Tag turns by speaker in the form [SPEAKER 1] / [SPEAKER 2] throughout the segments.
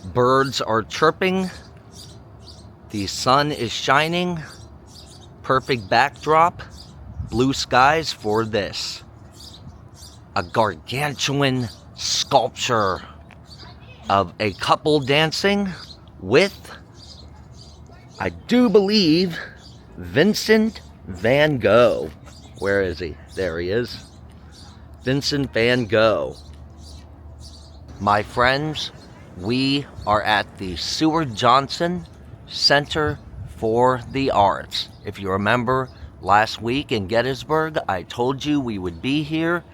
[SPEAKER 1] Birds are chirping. The sun is shining. Perfect backdrop. Blue skies for this. A gargantuan sculpture of a couple dancing with, I do believe, Vincent van Gogh. Where is he? There he is. Vincent van Gogh. My friends, we are at the Seward Center for the Arts. If you remember last week in Gettysburg, I told you we would be here.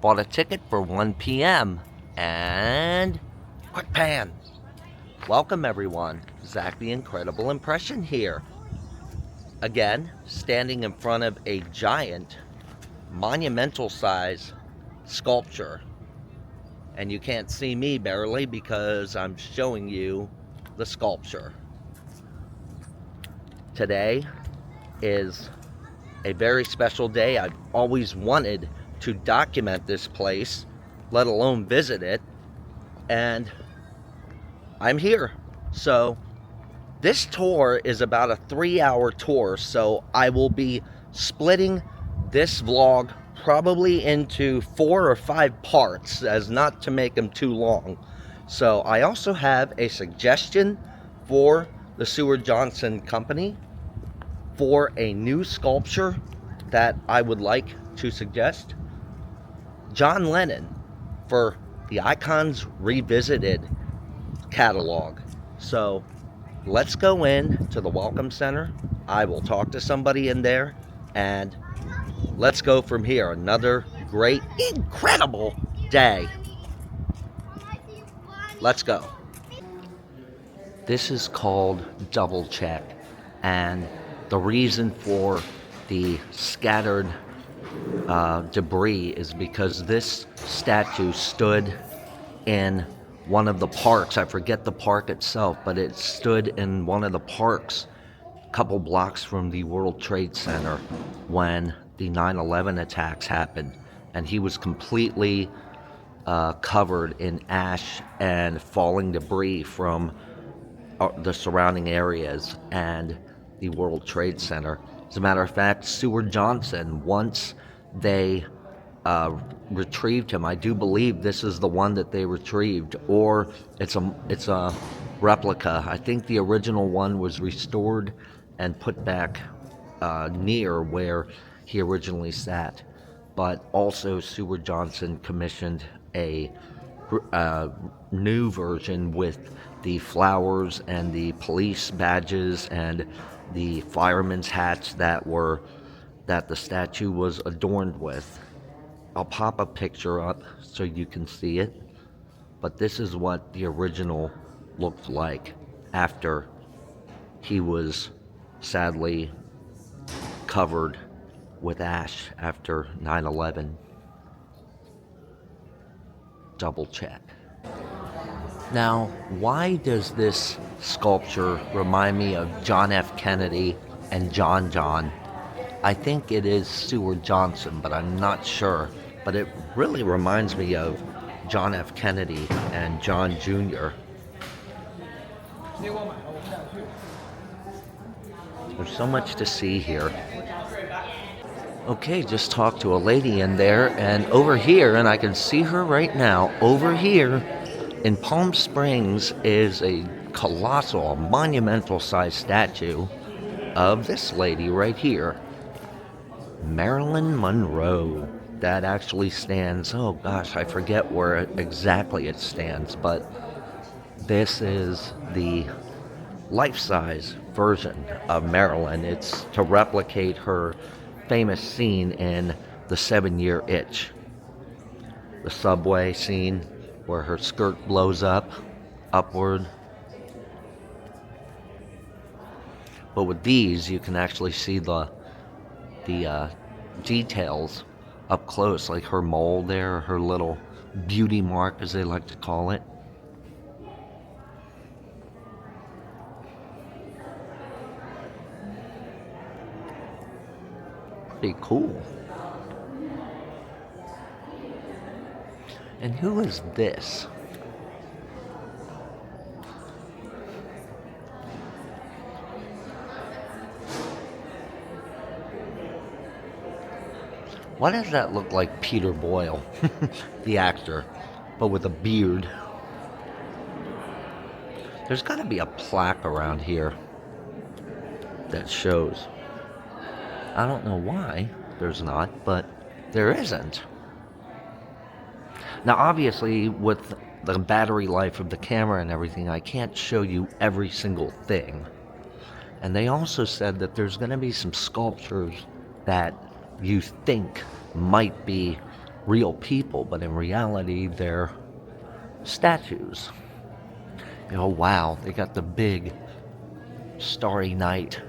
[SPEAKER 1] Bought a ticket for 1 p.m. and quick pan. Welcome everyone. Zach the Incredible Impression here. Again, standing in front of a giant, monumental size sculpture. And you can't see me barely because I'm showing you the sculpture. Today is a very special day. I've always wanted to document this place, let alone visit it, and I'm here. So this tour is about a 3-hour tour, so I will be splitting this vlog probably into 4 or 5 parts, as not to make them too long. So I also have a suggestion for the Seward Johnson Company for a new sculpture that I would like to suggest. John Lennon for the Icons Revisited catalog. So let's go in to the Welcome Center. I will talk to somebody in there and let's go from here. Another great, incredible day. Let's go. This is called Double Check, and the reason for the scattered debris is because this statue stood in one of the parks. I forget the park itself, but it stood in one of the parks a couple blocks from the World Trade Center when the 9/11 attacks happened, and he was completely covered in ash and falling debris from the surrounding areas and the World Trade Center. As a matter of fact, Seward Johnson, once they retrieved him, I do believe this is the one that they retrieved, or it's a replica. I think the original one was restored and put back near where he originally sat. But also Seward Johnson commissioned a new version with the flowers and the police badges and the firemen's hats that the statue was adorned with. I'll pop a picture up so you can see it, but this is what the original looked like after he was sadly covered with ash after 9/11. Double check. Now, why does this sculpture remind me of John F. Kennedy and John? I think it is Seward Johnson, but I'm not sure. But it really reminds me of John F. Kennedy and John Jr. There's so much to see here. Okay, just talked to a lady in there, and over here, and I can see her right now, over here in Palm Springs is a colossal, monumental-sized statue of this lady right here, Marilyn Monroe. That actually stands, oh gosh, I forget where exactly it stands, but this is the life-size version of Marilyn. It's to replicate her famous scene in The 7-Year Itch. The subway scene where her skirt blows upward. But with these, you can actually see the details up close, like her mole there, her little beauty mark, as they like to call it. Pretty cool. And who is this? Why does that look like Peter Boyle, the actor, but with a beard? There's got to be a plaque around here that shows. I don't know why there's not, but there isn't. Now, obviously, with the battery life of the camera and everything, I can't show you every single thing. And they also said that there's going to be some sculptures that you think might be real people, but in reality, they're statues. Oh, wow, they got the big Starry Night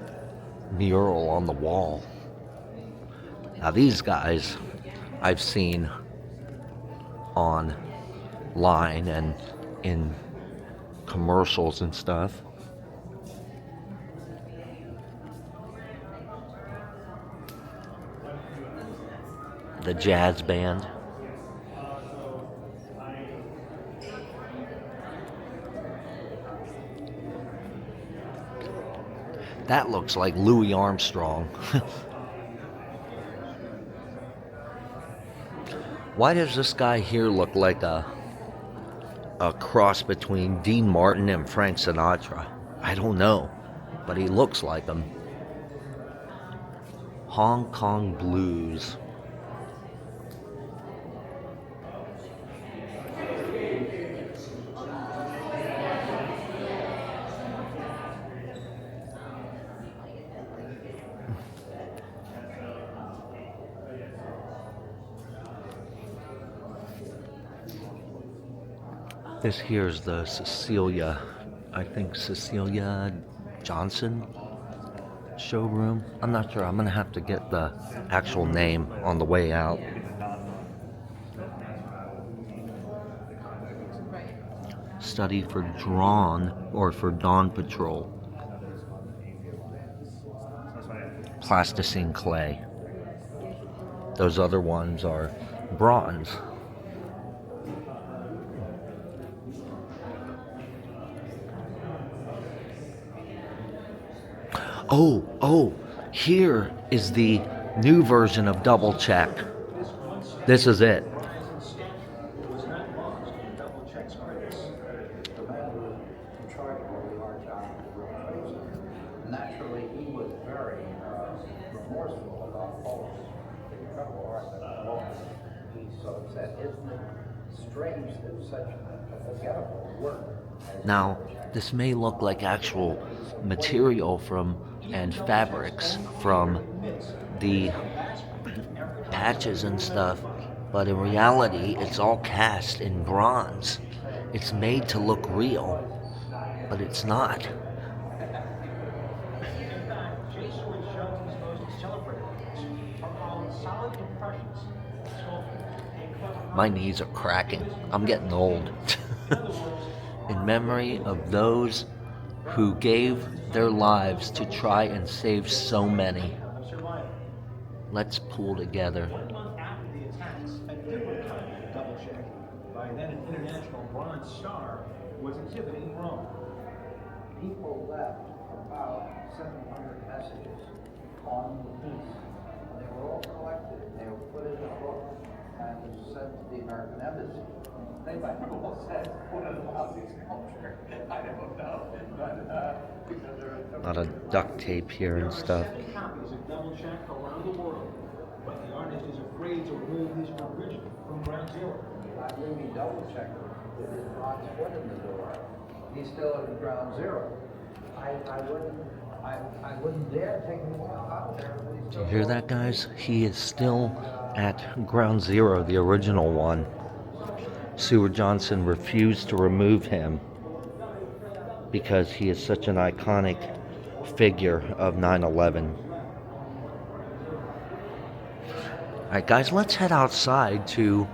[SPEAKER 1] mural on the wall. Now, these guys I've seen online and in commercials and stuff. The jazz band. That looks like Louis Armstrong. Why does this guy here look like a cross between Dean Martin and Frank Sinatra? I don't know, but he looks like him. Hong Kong Blues. This here's the Cecilia, I think Cecilia Johnson showroom. I'm not sure. I'm going to have to get the actual name on the way out. Study for Dawn Patrol. Plasticine clay. Those other ones are bronze. Oh, here is the new version of Double Check. This is it.
[SPEAKER 2] Naturally, he was very remorseful about Paul's incredible art that Paul. He so upset. Isn't it strange that such a forgettable work?
[SPEAKER 1] Now, this may look like actual material and fabrics from the patches and stuff, but in reality, it's all cast in bronze. It's made to look real, but it's not. My knees are cracking. I'm getting old. In memory of those who gave their lives to try and save so many. Let's pull together.
[SPEAKER 3] 1 month after the attacks, a different kind of double check by then an international bronze star was exhibited in Rome.
[SPEAKER 2] People left about 700 messages on the piece. They were all collected. They were put in a book and sent to the American Embassy. They might have all said, what a lousy sculpture. I don't know. But, because there are
[SPEAKER 1] A lot of duct tape here and stuff.
[SPEAKER 3] There are 70 copies of double check around the world, but the artist is afraid to remove his original from ground zero.
[SPEAKER 2] I really double checked with his bronze foot in the door. He's still at ground zero. I wouldn't dare take him out of there.
[SPEAKER 1] Do you hear that, guys? He is still at ground zero, the original one. Seward Johnson refused to remove him because he is such an iconic figure of 9/11. All right, guys, let's head outside to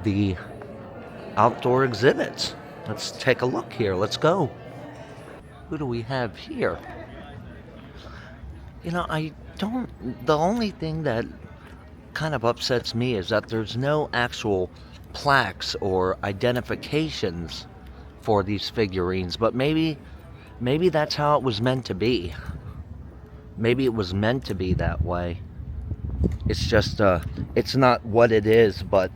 [SPEAKER 1] the outdoor exhibits. Let's take a look here. Let's go. Who do we have here? You know, the only thing that kind of upsets me is that there's no actual plaques or identifications for these figurines, but maybe that's how it was meant to be. Maybe it was meant to be that way. It's just, it's not what it is, but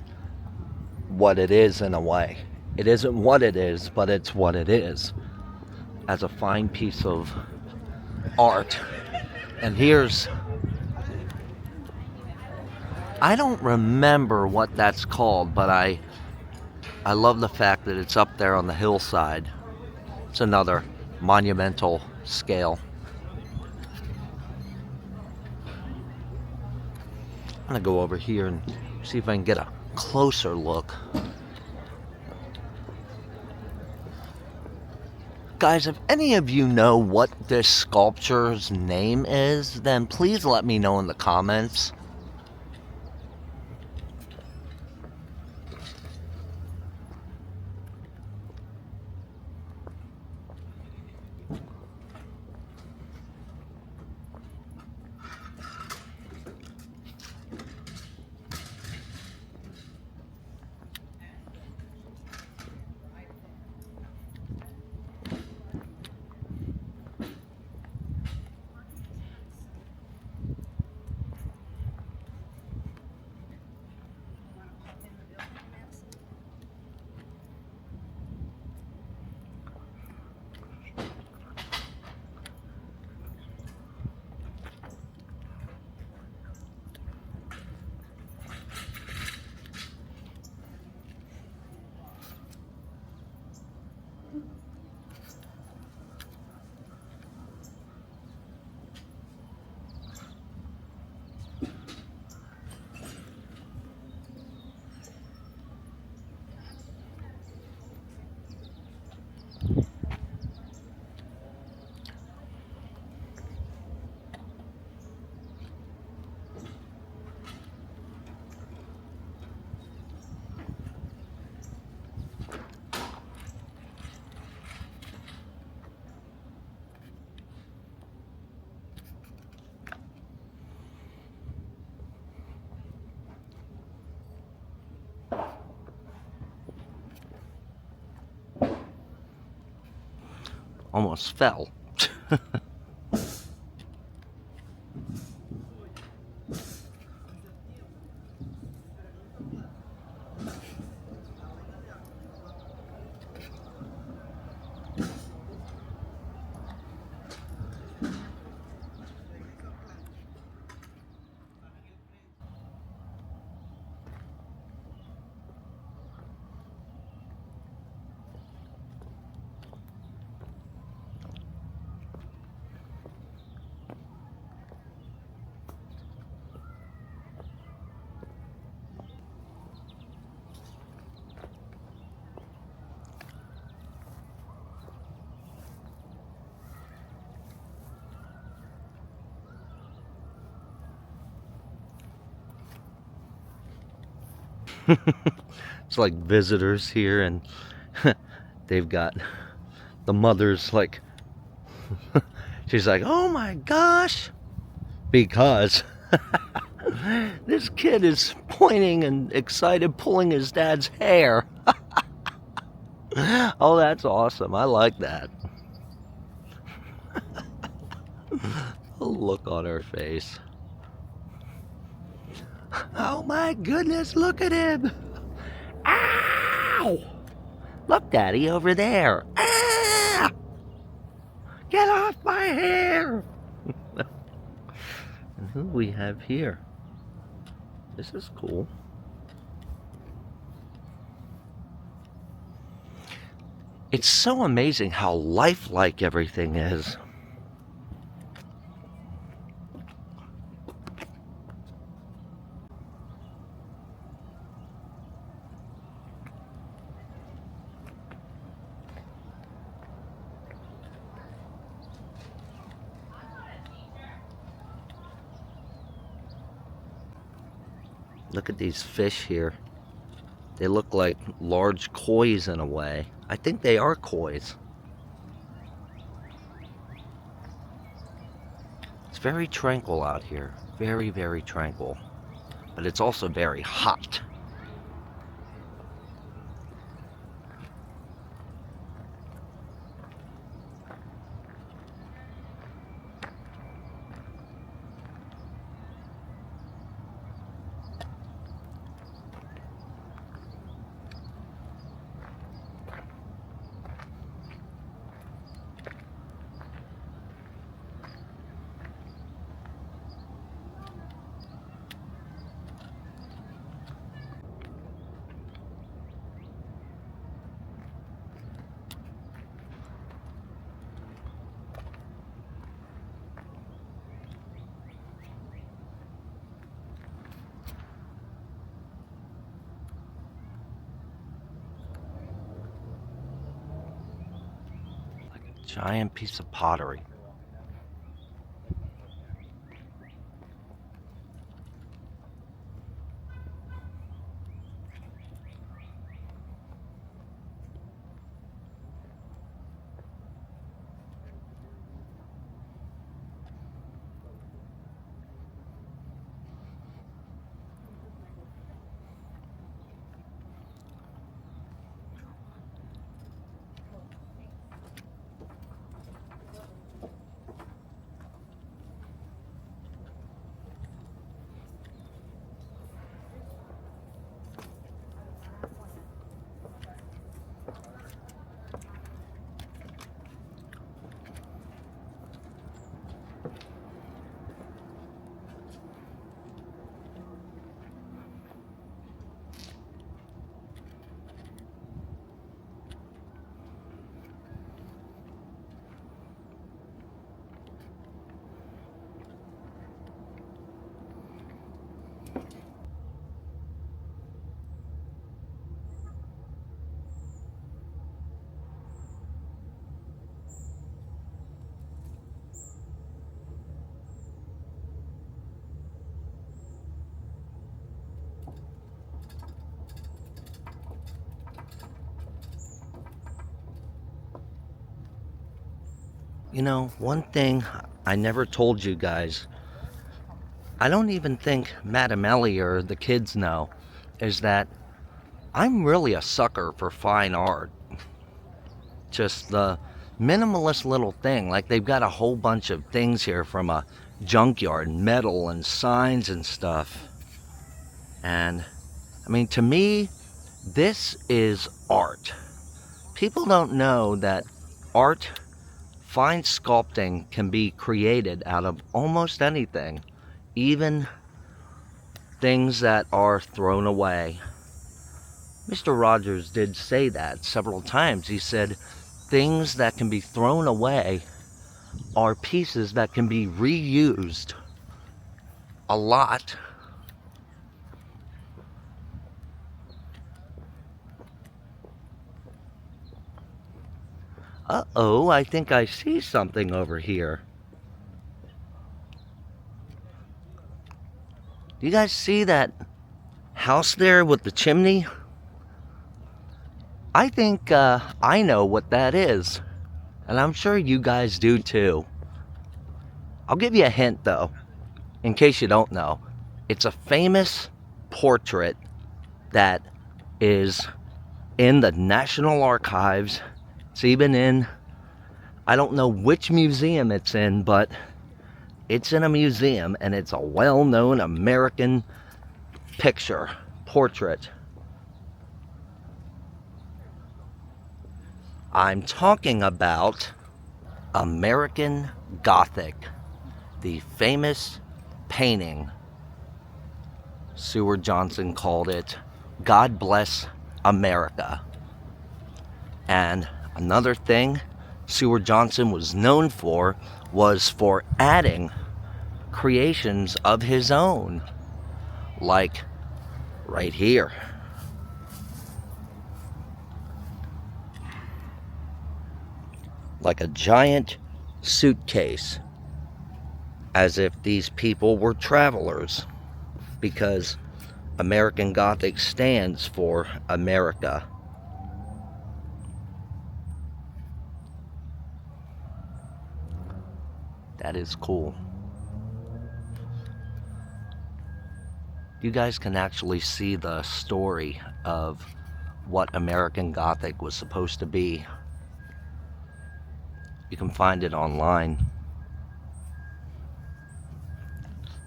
[SPEAKER 1] what it is in a way. It isn't what it is, but it's what it is, as a fine piece of art. And here's, I don't remember what that's called, but I love the fact that it's up there on the hillside. It's another monumental scale. I'm gonna go over here and see if I can get a closer look. Guys, if any of you know what this sculpture's name is, then please let me know in the comments. Almost fell. It's like visitors here, and they've got the mother's like, she's like, oh my gosh, because this kid is pointing and excited, pulling his dad's hair. Oh, that's awesome. I like that. A look on her face. Oh my goodness, look at him. Ow! Look, Daddy, over there. Ah! Get off my hair! And who we have here? This is cool. It's so amazing how lifelike everything is. Look at these fish here. They look like large koi's in a way. I think they are koi's. It's very tranquil out here. Very, very tranquil. But it's also very hot. Giant piece of pottery. You know, one thing I never told you guys, I don't even think Madam Ellie or the kids know, is that I'm really a sucker for fine art. Just the minimalist little thing. Like, they've got a whole bunch of things here from a junkyard, metal and signs and stuff. And, I mean, to me, this is art. People don't know that art, fine sculpting, can be created out of almost anything, even things that are thrown away. Mr. Rogers did say that several times. He said things that can be thrown away are pieces that can be reused a lot. Uh-oh, I think I see something over here. Do you guys see that house there with the chimney? I think I know what that is. And I'm sure you guys do too. I'll give you a hint though, in case you don't know. It's a famous portrait that is in the National Archives. It's even in, I don't know which museum it's in, but it's in a museum, and it's a well-known American portrait. I'm talking about American Gothic, the famous painting. Seward Johnson called it God Bless America. And another thing Seward Johnson was known for was for adding creations of his own, like right here. Like a giant suitcase, as if these people were travelers, because American Gothic stands for America. That is cool. You guys can actually see the story of what American Gothic was supposed to be. You can find it online.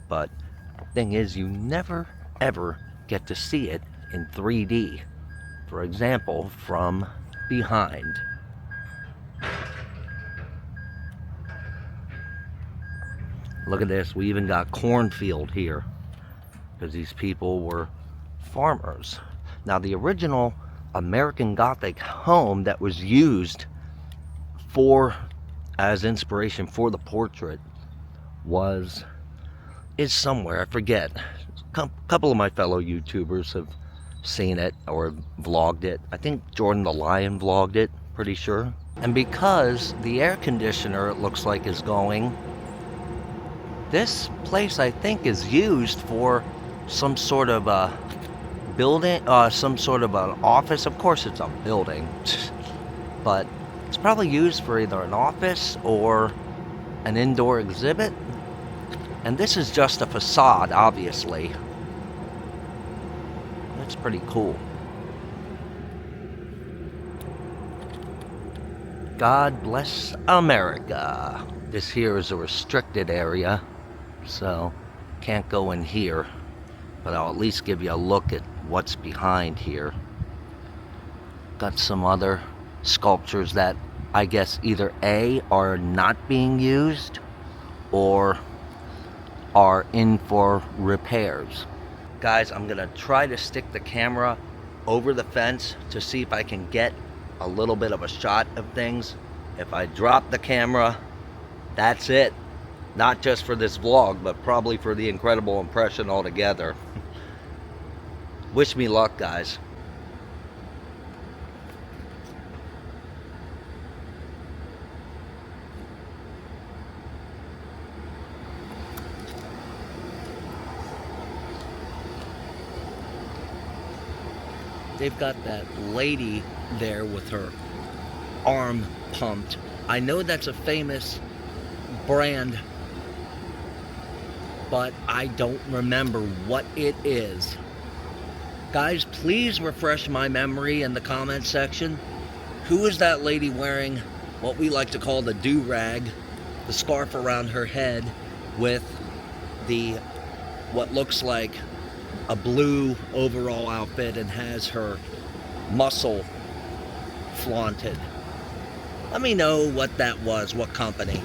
[SPEAKER 1] But the thing is, you never ever get to see it in 3D. For example, from behind. Look at this, we even got cornfield here, because these people were farmers. Now, the original American Gothic home that was used as inspiration for the portrait is somewhere, I forget. A couple of my fellow YouTubers have seen it or vlogged it. I think Jordan the Lion vlogged it, pretty sure. And because the air conditioner, it looks like, is going, this place, I think, is used for some sort of a building, some sort of an office. Of course it's a building, but it's probably used for either an office or an indoor exhibit. And this is just a facade, obviously. That's pretty cool. God bless America. This here is a restricted area, so can't go in here. But I'll at least give you a look at what's behind here. Got some other sculptures that I guess either A, are not being used, or are in for repairs. Guys, I'm gonna try to stick the camera over the fence to see if I can get a little bit of a shot of things. If I drop the camera, that's it. Not just for this vlog, but probably for the incredible impression altogether. Wish me luck, guys. They've got that lady there with her arm pumped. I know that's a famous brand, but I don't remember what it is. Guys, please refresh my memory in the comment section. Who is that lady wearing what we like to call the do-rag, the scarf around her head with the, what looks like a blue overall outfit and has her muscle flaunted? Let me know what that was, what company.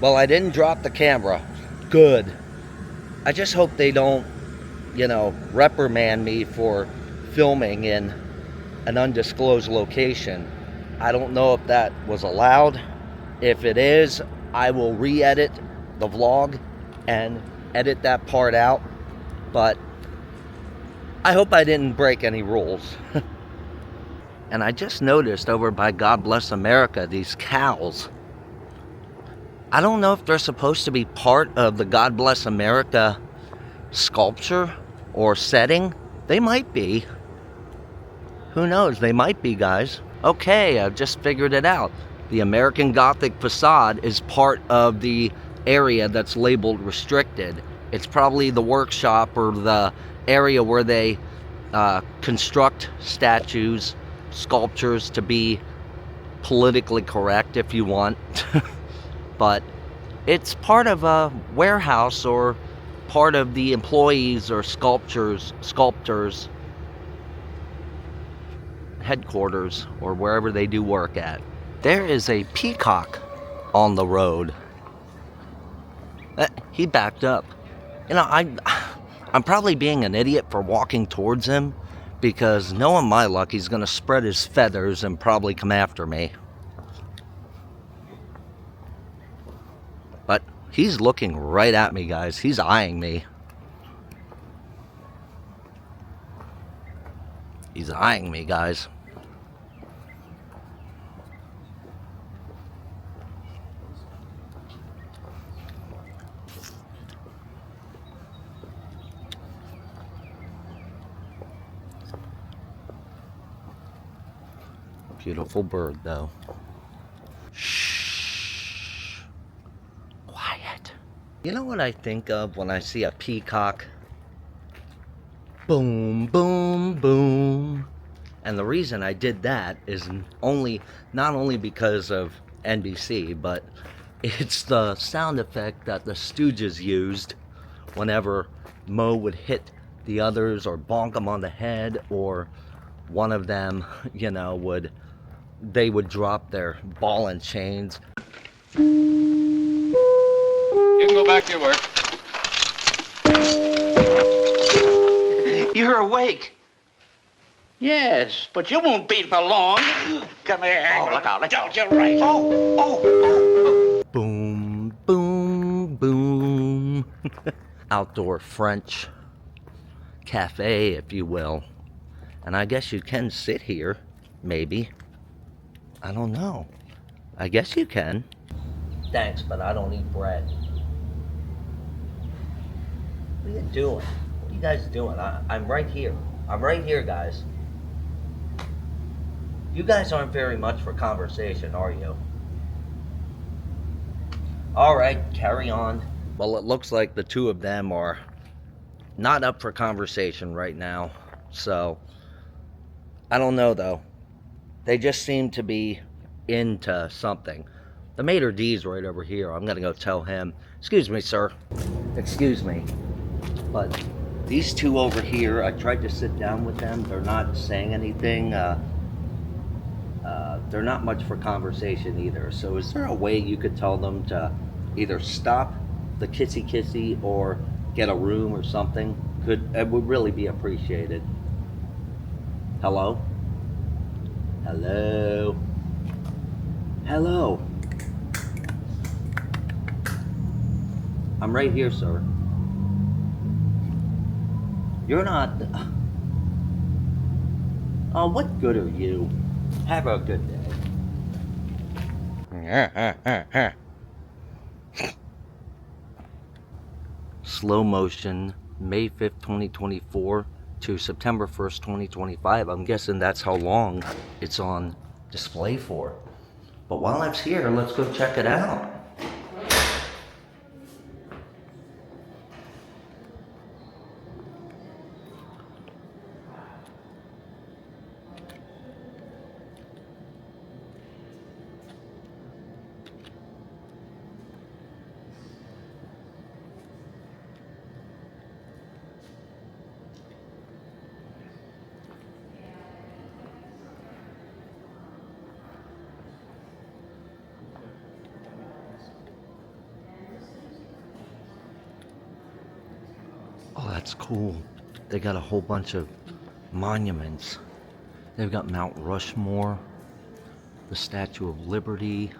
[SPEAKER 1] Well, I didn't drop the camera. Good. I just hope they don't, reprimand me for filming in an undisclosed location. I don't know if that was allowed. If it is, I will re-edit the vlog and edit that part out. But I hope I didn't break any rules. And I just noticed over by God Bless America, these cows. I don't know if they're supposed to be part of the God Bless America sculpture or setting. They might be. Who knows? They might be, guys. Okay, I've just figured it out. The American Gothic facade is part of the area that's labeled restricted. It's probably the workshop or the area where they construct statues, sculptures to be politically correct, if you want. But it's part of a warehouse or part of the employees or sculptors headquarters or wherever they do work at. There is a peacock on the road. He backed up. I'm probably being an idiot for walking towards him, because knowing my luck, he's gonna spread his feathers and probably come after me. But he's looking right at me, guys. He's eyeing me. He's eyeing me, guys. Beautiful bird, though. Shh. Quiet. You know what I think of when I see a peacock? Boom, boom, boom. And the reason I did that is not only because of NBC, but it's the sound effect that the Stooges used whenever Moe would hit the others or bonk them on the head, or one of them, they would drop their ball and chains.
[SPEAKER 4] You can go back to your work.
[SPEAKER 5] You're awake.
[SPEAKER 6] Yes, but you won't be for long. Come here.
[SPEAKER 5] Oh, look out, look out.
[SPEAKER 6] You're right. Oh.
[SPEAKER 1] Boom, boom, boom. Outdoor French cafe, if you will. And I guess you can sit here, maybe. I don't know. I guess you can. Thanks, but I don't eat bread. What are you doing? What are you guys doing? I'm right here. I'm right here, guys. You guys aren't very much for conversation, are you? Alright, carry on. Well, it looks like the two of them are not up for conversation right now. So, I don't know though. They just seem to be into something. The maitre d's right over here. I'm gonna go tell him. Excuse me, sir. Excuse me. But these two over here, I tried to sit down with them. They're not saying anything. They're not much for conversation either. So is there a way you could tell them to either stop the kissy kissy or get a room or something? It would really be appreciated. Hello? Hello? Hello? I'm right here, sir. You're not... Oh, what good are you? Have a good day. Slow motion, May 5th, 2024 to September 1st, 2025. I'm guessing that's how long it's on display for. But while it's here, let's go check it out. Oh, that's cool. They got a whole bunch of monuments. They've got Mount Rushmore, the Statue of Liberty,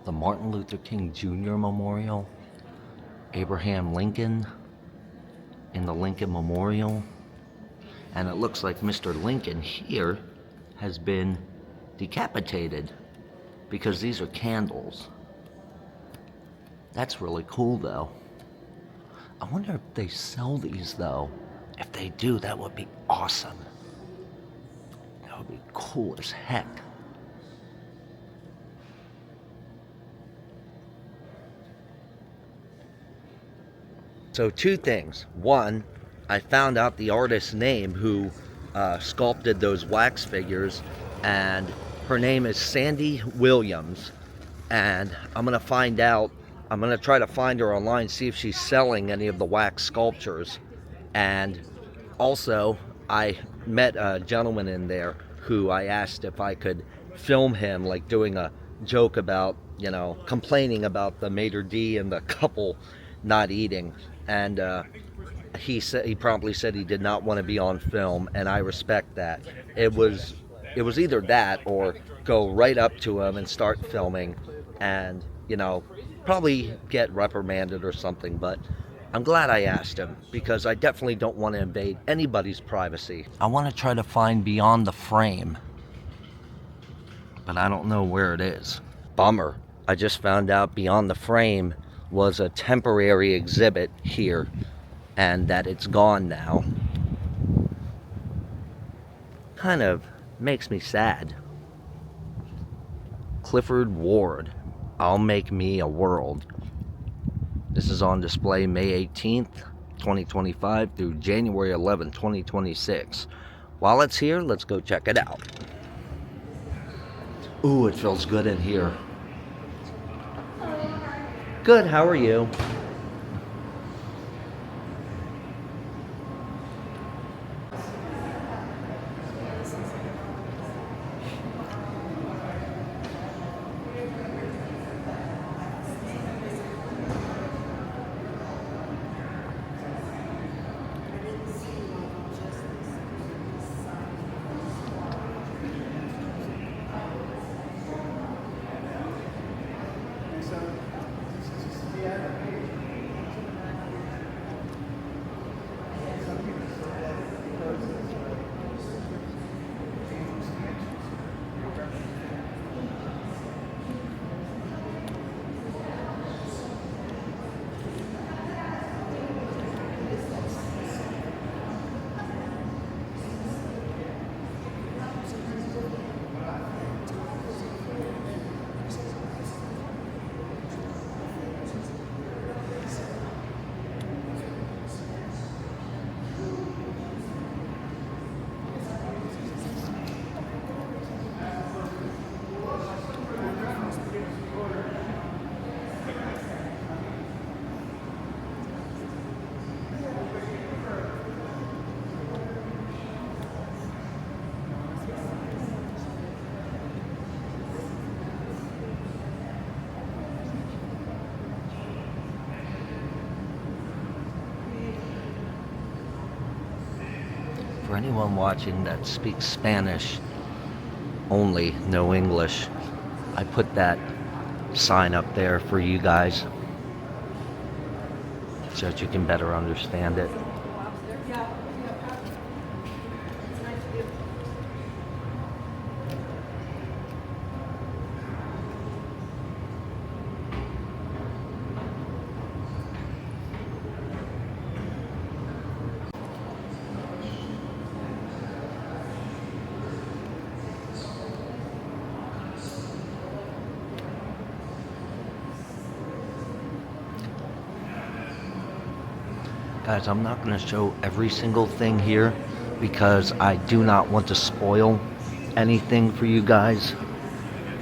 [SPEAKER 1] the Martin Luther King Jr. Memorial, Abraham Lincoln in the Lincoln Memorial. And it looks like Mr. Lincoln here has been decapitated because these are candles. That's really cool though. I wonder if they sell these though. If they do, that would be awesome. That would be cool as heck. So two things. One, I found out the artist's name who sculpted those wax figures, and her name is Sandy Williams. And I'm gonna find out. I'm gonna try to find her online, see if she's selling any of the wax sculptures. And also, I met a gentleman in there who I asked if I could film him, like doing a joke about, you know, complaining about the maitre d' and the couple not eating. And he promptly said he did not want to be on film, and I respect that. It was either that or go right up to him and start filming, and you know, probably get reprimanded or something. But I'm glad I asked him, because I definitely don't want to invade anybody's privacy. I want to try to find Beyond the Frame, but I don't know where it is. Bummer. I just found out Beyond the Frame was a temporary exhibit here, and that it's gone now. Kind of makes me sad. Clifford Ward, I'll Make Me a World. This is on display May 18th, 2025 through January 11th, 2026. While it's here, let's go check it out. Ooh, it feels good in here. Good, how are you? anyone watching that speaks Spanish only, no English, I put that sign up there for you guys so that you can better understand it. Guys, I'm not going to show every single thing here because I do not want to spoil anything for you guys.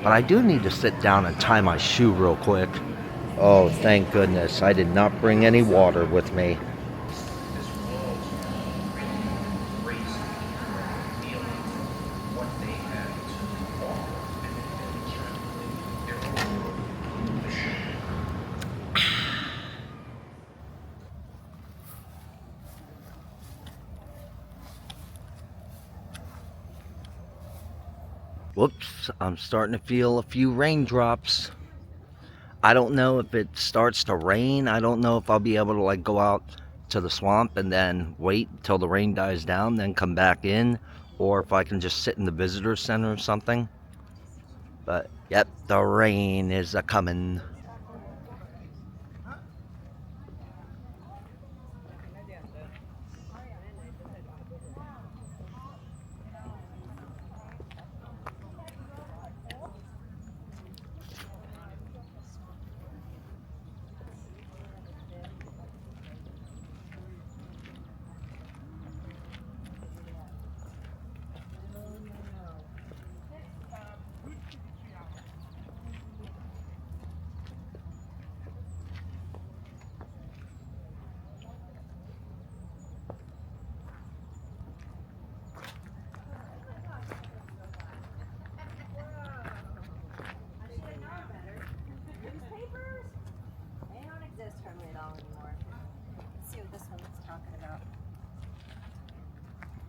[SPEAKER 1] But I do need to sit down and tie my shoe real quick. Oh, thank goodness. I did not bring any water with me. Whoops, I'm starting to feel a few raindrops. I don't know if it starts to rain. I don't know if I'll be able to like go out to the swamp and then wait till the rain dies down, then come back in, or if I can just sit in the visitor center or something. But yep, the rain is a coming.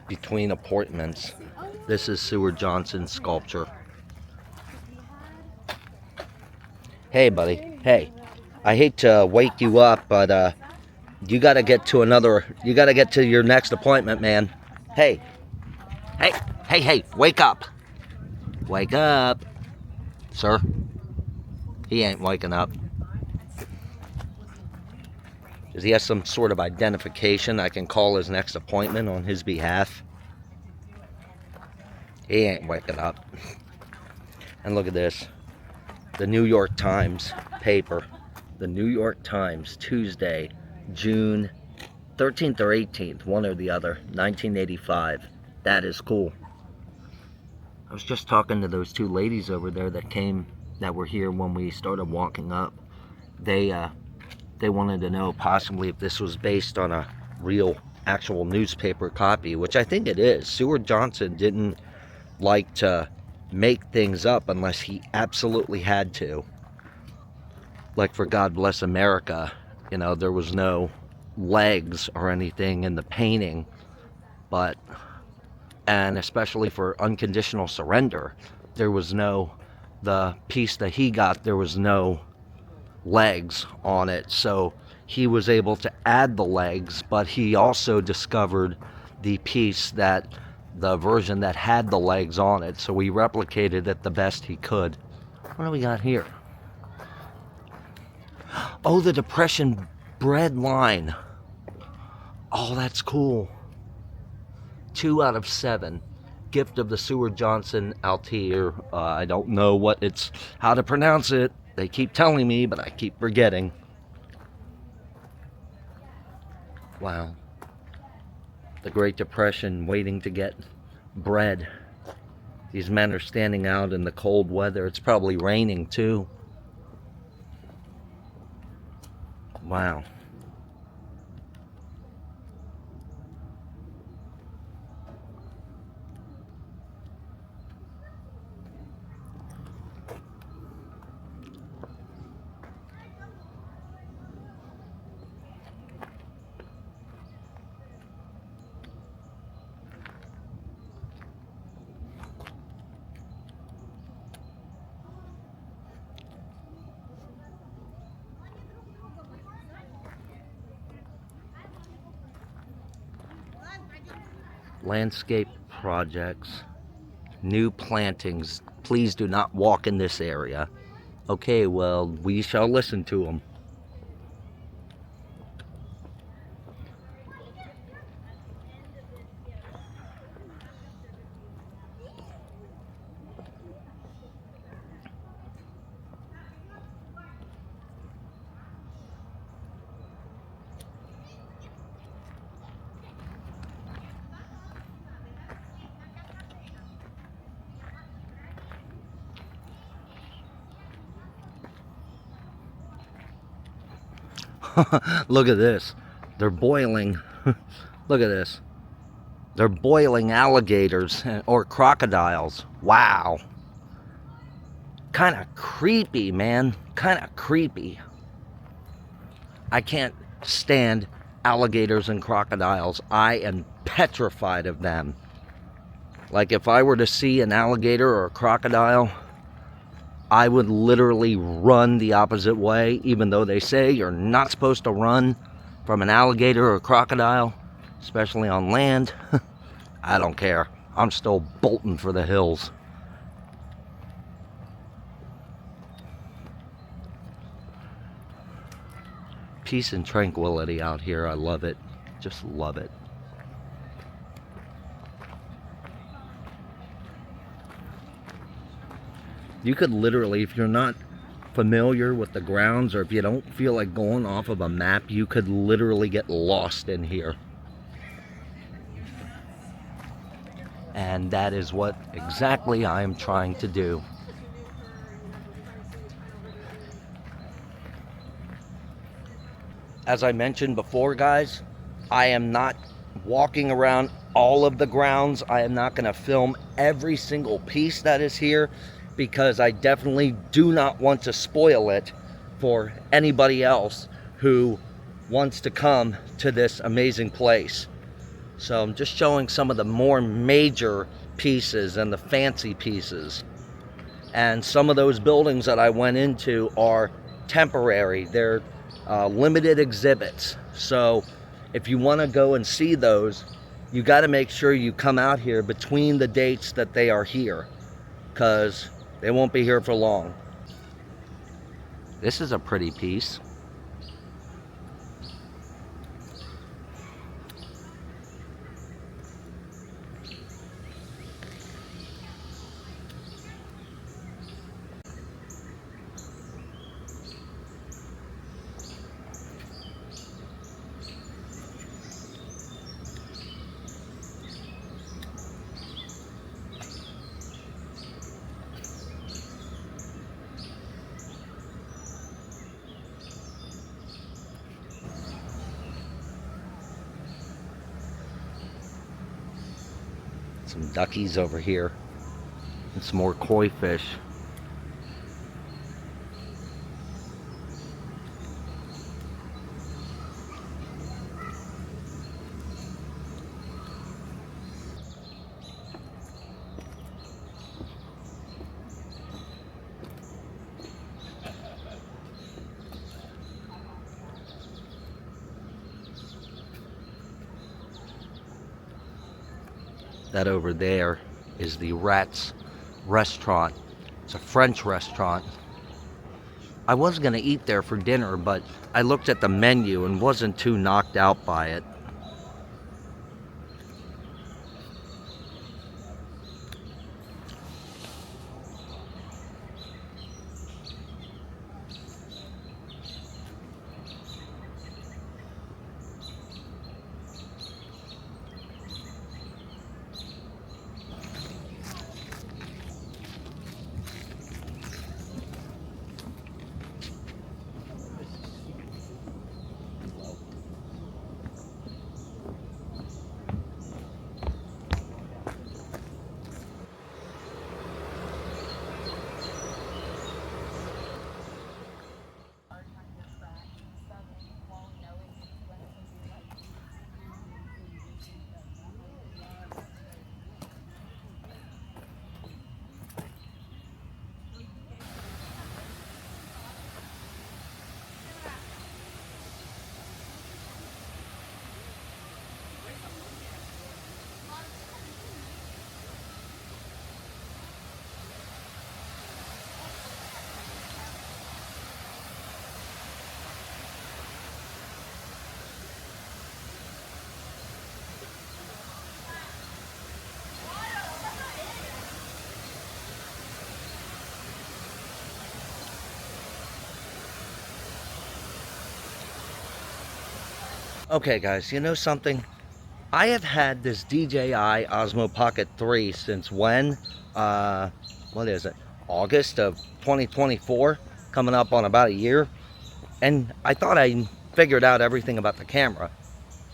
[SPEAKER 1] Between appointments. This is Seward Johnson's sculpture. Hey, buddy. Hey, I hate to wake you up, but you gotta get to your next appointment, man. Hey, hey, wake up. Wake up, sir. He ain't waking up. Does he have some sort of identification I can call his next appointment on his behalf? He ain't waking up. And look at this. The New York Times paper. The New York Times, Tuesday, June 13th or 18th, one or the other, 1985. That is cool. I was just talking to those two ladies over there that were here when we started walking up. They wanted to know possibly if this was based on a real, actual newspaper copy, which I think it is. Seward Johnson didn't like to make things up unless he absolutely had to. Like for God Bless America, you know, there was no legs or anything in the painting, and especially for Unconditional Surrender, the piece that he got, there was no legs on it, so he was able to add the legs, but he also discovered the version that had the legs on it, so he replicated it the best he could. What do we got here? Oh, the Depression bread line. Oh, that's cool. 2 out of 7. Gift of the Seward Johnson Altair. I don't know how to pronounce it. They keep telling me, but I keep forgetting. Wow. The Great Depression waiting to get bread. These men are standing out in the cold weather. It's probably raining too. Wow. Landscape projects, new plantings. Please do not walk in this area. Okay, well, we shall listen to them. Look at this. They're boiling. Look at this. They're boiling alligators or crocodiles. Wow. Kind of creepy, man. Kind of creepy. I can't stand alligators and crocodiles. I am petrified of them. Like, if I were to see an alligator or a crocodile, I would literally run the opposite way, even though they say you're not supposed to run from an alligator or a crocodile, especially on land. I don't care. I'm still bolting for the hills. Peace and tranquility out here. I love it. Just love it. You could literally, if you're not familiar with the grounds, or if you don't feel like going off of a map, you could literally get lost in here. And that is what exactly I am trying to do. As I mentioned before, guys, I am not walking around all of the grounds. I am not going to film every single piece that is here, because I definitely do not want to spoil it for anybody else who wants to come to this amazing place. So I'm just showing some of the more major pieces and the fancy pieces. And some of those buildings that I went into are temporary. They're limited exhibits. So if you want to go and see those, you got to make sure you come out here between the dates that they are here, because they won't be here for long. This is a pretty piece. Some duckies over here, and some more koi fish. That over there is the Rat's restaurant. It's a French restaurant. I was gonna eat there for dinner, but I looked at the menu and wasn't too knocked out by it. Okay, guys, you know something? I have had this DJI Osmo Pocket 3 since when? What is it? August of 2024, coming up on about a year. And I thought I figured out everything about the camera.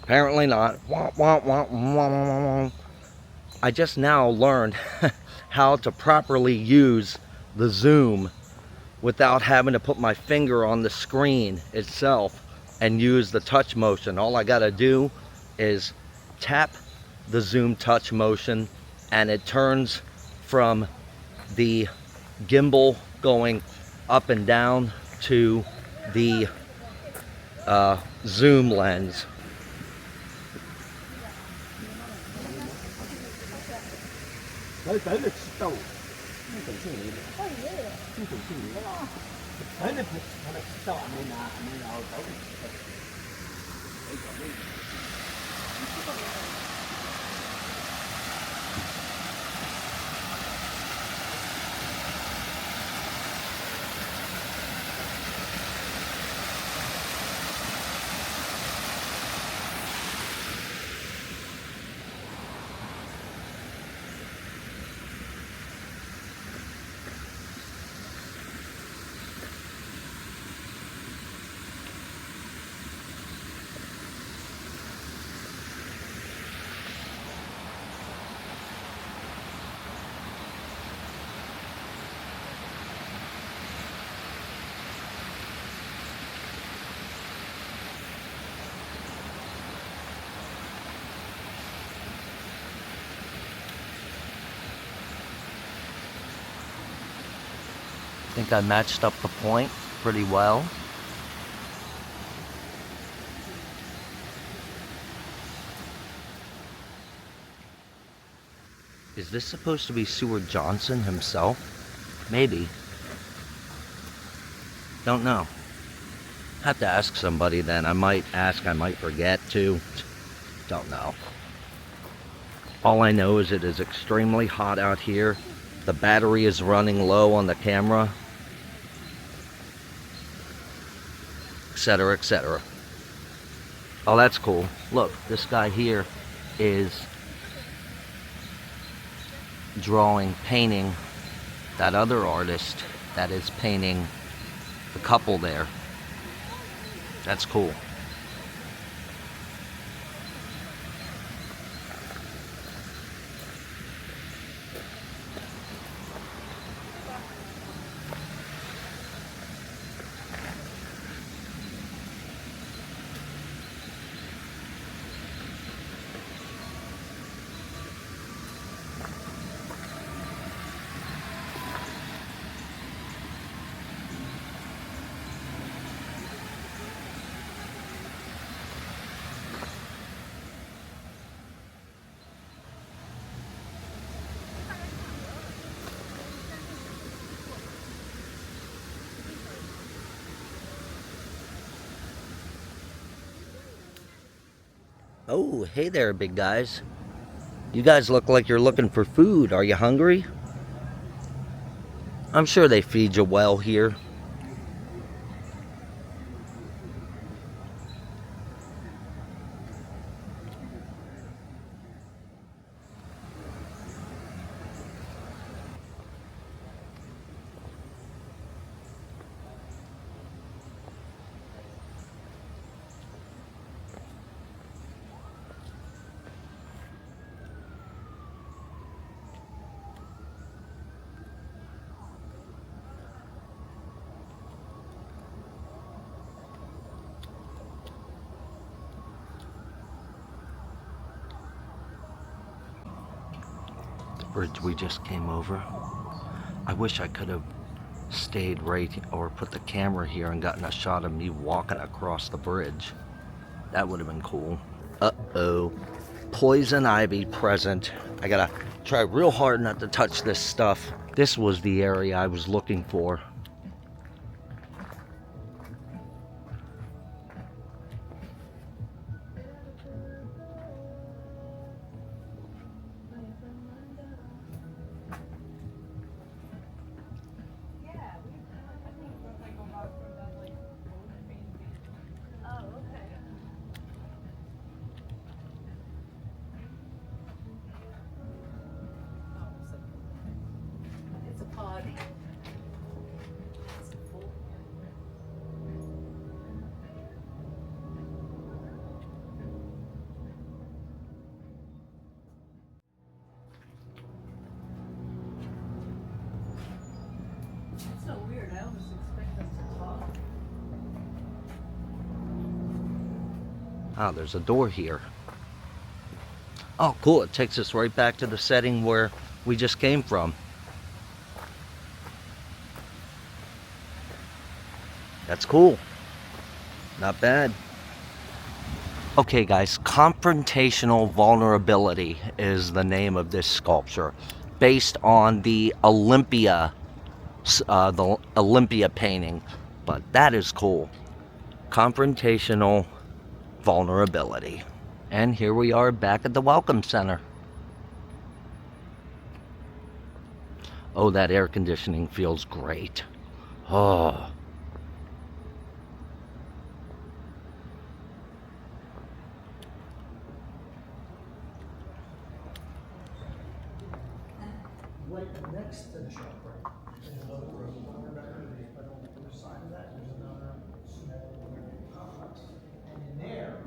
[SPEAKER 1] Apparently not. Wah, wah, wah, wah, wah, wah, wah. I just now learned how to properly use the zoom without having to put my finger on the screen itself and use the touch motion. All I gotta do is tap the zoom touch motion and it turns from the gimbal going up and down to the zoom lens. I think I matched up the point pretty well. Is this supposed to be Seward Johnson himself? Maybe. Don't know. Have to ask somebody then. I might ask, I might forget to. Don't know. All I know is it is extremely hot out here. The battery is running low on the camera. Etc., etc. Oh, that's cool. Look, this guy here is painting that other artist that is painting the couple there. That's cool. Oh, hey there, big guys. You guys look like you're looking for food. Are you hungry? I'm sure they feed you well here. Bridge we just came over. I wish I could have stayed right or put the camera here and gotten a shot of me walking across the bridge. That would have been cool. Uh-oh. Poison ivy present. I gotta try real hard not to touch this stuff. This was the area I was looking for. Ah, there's a door here. Oh, cool. It takes us right back to the setting where we just came from. That's cool. Not bad. Okay, guys, confrontational vulnerability is the name of this sculpture, based on the Olympia painting. But that is cool. Confrontational vulnerability. And here we are back at the Welcome Center. Oh, that air conditioning feels great. Oh.
[SPEAKER 5] Right next to the shop, right? There's another room, on the other side of that, there's another small complex. And in there,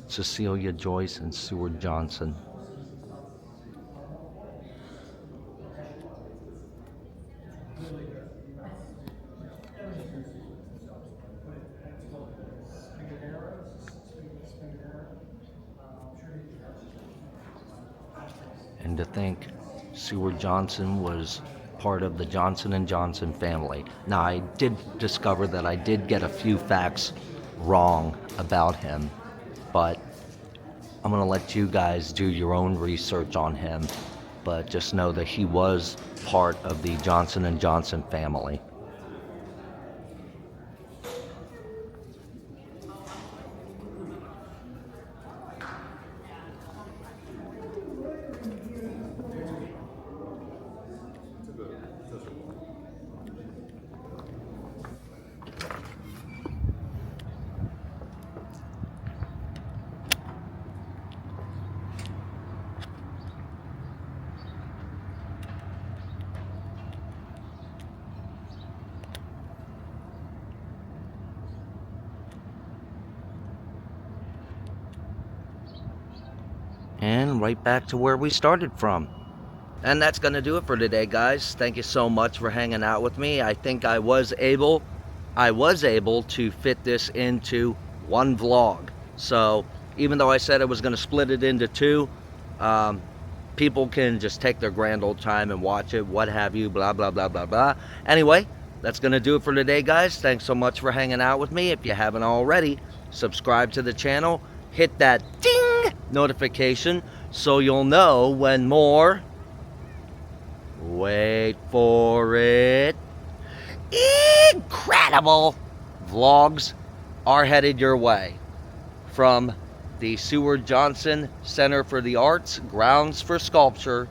[SPEAKER 1] Cecilia Joyce and Seward Johnson. And to think Seward Johnson was part of the Johnson & Johnson family. Now, I did discover that I did get a few facts wrong about him, but I'm going to let you guys do your own research on him. But just know that he was part of the Johnson & Johnson family. And right back to where we started from. And that's going to do it for today, guys. Thank you so much for hanging out with me. I think I was able to fit this into one vlog. So even though I said I was going to split it into two, people can just take their grand old time and watch it, what have you, blah, blah, blah, blah, blah. Anyway, that's going to do it for today, guys. Thanks so much for hanging out with me. If you haven't already, subscribe to the channel. Hit that ding notification so you'll know when more, wait for it, incredible vlogs are headed your way from the Seward Johnson Center for the Arts, Grounds for Sculpture.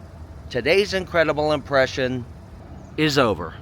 [SPEAKER 1] Today's incredible impression is over.